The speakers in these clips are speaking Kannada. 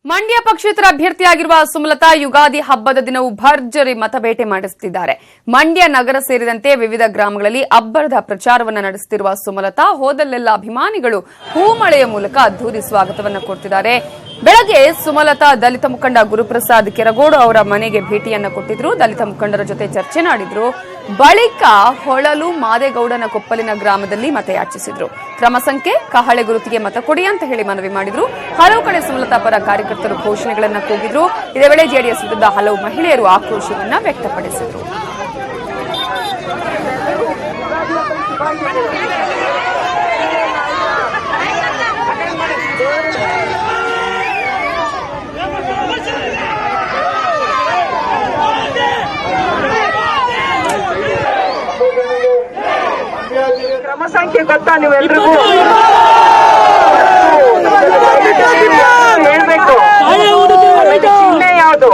ಮಂಡ್ಯ ಪಕ್ಷೇತರ ಅಭ್ಯರ್ಥಿಯಾಗಿರುವ ಸುಮಲತಾ ಯುಗಾದಿ ಹಬ್ಬದ ದಿನವೂ ಭರ್ಜರಿ ಮತಬೇಟೆ ಮಾಡಿಸುತ್ತಿದ್ದಾರೆ. ಮಂಡ್ಯ ನಗರ ಸೇರಿದಂತೆ ವಿವಿಧ ಗ್ರಾಮಗಳಲ್ಲಿ ಅಬ್ಬರದ ಪ್ರಚಾರವನ್ನು ನಡೆಸುತ್ತಿರುವ ಸುಮಲತಾ ಹೋದಲ್ಲೆಲ್ಲ ಅಭಿಮಾನಿಗಳು ಹೂಮಳೆಯ ಮೂಲಕ ಅದ್ದೂರಿ ಸ್ವಾಗತವನ್ನು ಕೊಡ್ತಿದ್ದಾರೆ. ಬೆಳಗ್ಗೆ ಸುಮಲತಾ ದಲಿತ ಮುಖಂಡ ಗುರುಪ್ರಸಾದ್ ಕೆರಗೋಡು ಅವರ ಮನೆಗೆ ಭೇಟಿಯನ್ನ ಕೊಟ್ಟಿದ್ರು. ದಲಿತ ಮುಖಂಡರ ಜೊತೆ ಚರ್ಚೆ ನಡೆಸಿದ್ರು. ಬಳಿಕ ಹೊಳಲು ಮಾದೇಗೌಡನ ಕೊಪ್ಪಲಿನ ಗ್ರಾಮದಲ್ಲಿ ಮತಯಾಚಿಸಿದ್ರು. ಕ್ರಮ ಸಂಖ್ಯೆ ಕಹಳೆ ಗುರುತಿಗೆ ಮತ ಕೊಡಿ ಅಂತ ಹೇಳಿ ಮನವಿ ಮಾಡಿದ್ರು. ಹಲವು ಕಡೆ ಸುಮಲತಾ ಪರ ಕಾರ್ಯಕರ್ತರು ಘೋಷಣೆಗಳನ್ನು ಕೂಗಿದ್ರು. ಇದೇ ವೇಳೆ ಜೆಡಿಎಸ್ ವಿರುದ್ಧ ಹಲವು ಮಹಿಳೆಯರು ಆಕ್ರೋಶವನ್ನ ವ್ಯಕ್ತಪಡಿಸಿದ್ರು. ಕ್ರಮ ಸಂಖ್ಯೆ ಗೊತ್ತಾ ನೀವೆಲ್ರಿಗೂ? ಹೇಳ್ಬೇಕು. ಚಿಹ್ನೆ ಯಾವುದು?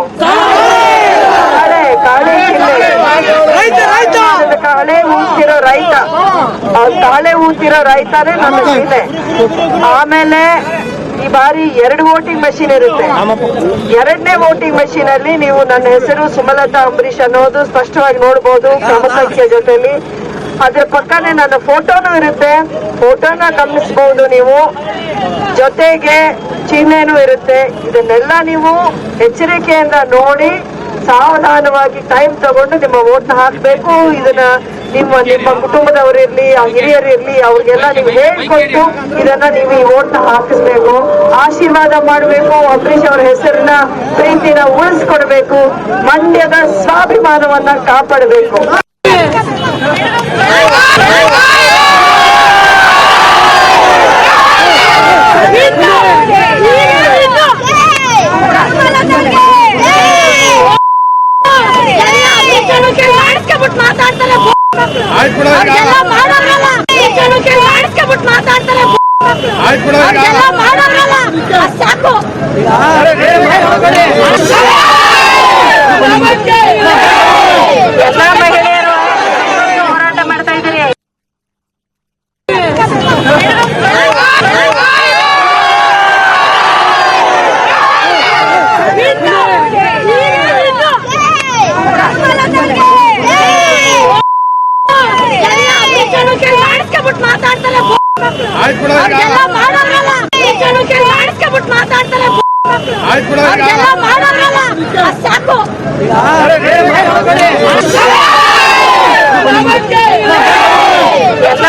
ಕಾಳೆ ಊದ್ತಿರೋ ರೈತ. ಕಾಳೆ ಊದ್ತಿರೋ ರೈತನೇ ನನ್ನ ಚಿಹ್ನೆ. ಆಮೇಲೆ ಈ ಬಾರಿ 2 ವೋಟಿಂಗ್ ಮಷೀನ್ ಇರುತ್ತೆ. 2ನೇ ವೋಟಿಂಗ್ ಮಷೀನ್ ಅಲ್ಲಿ ನೀವು ನನ್ನ ಹೆಸರು ಸುಮಲತಾ ಅಂಬರೀಶ್ ಅನ್ನೋದು ಸ್ಪಷ್ಟವಾಗಿ ನೋಡಬಹುದು ಕ್ರಮ ಸಂಖ್ಯೆ ಜೊತೆಲಿ. ಅದ್ರ ಪಕ್ಕನೆ ನನ್ನ ಫೋಟೋನು ಇರುತ್ತೆ. ಫೋಟೋನ ಗಮನಿಸಬಹುದು ನೀವು. ಜೊತೆಗೆ ಚಿಹ್ನೆನೂ ಇರುತ್ತೆ. ಇದನ್ನೆಲ್ಲ ನೀವು ಎಚ್ಚರಿಕೆಯಿಂದ ನೋಡಿ ಸಾವಧಾನವಾಗಿ ಟೈಮ್ ತಗೊಂಡು ನಿಮ್ಮ ವೋಟ್ನ ಹಾಕಬೇಕು. ಇದನ್ನ ನಿಮ್ಮ ಕುಟುಂಬದವರಿರ್ಲಿ, ಹಿರಿಯರಿರ್ಲಿ, ಅವ್ರಿಗೆಲ್ಲ ನೀವು ಹೇಳ್ಕೊಟ್ಟು ಇದನ್ನ ನೀವು ಈ ವೋಟ್ನ ಹಾಕಿಸ್ಬೇಕು. ಆಶೀರ್ವಾದ ಮಾಡಬೇಕು. ಅಂಬರೀಶ್ ಅವರ ಹೆಸರನ್ನ ಪ್ರೀತಿನ ಉಳಿಸ್ಕೊಡ್ಬೇಕು. ಮಂಡ್ಯದ ಸ್ವಾಭಿಮಾನವನ್ನ ಕಾಪಾಡಬೇಕು. ಎಲ್ಲ ಮಹಿಳೆಯರು ಹೋರಾಟ ಮಾಡ್ತಾ ಇದ್ದೀರಿ. ಎಲ್ಲ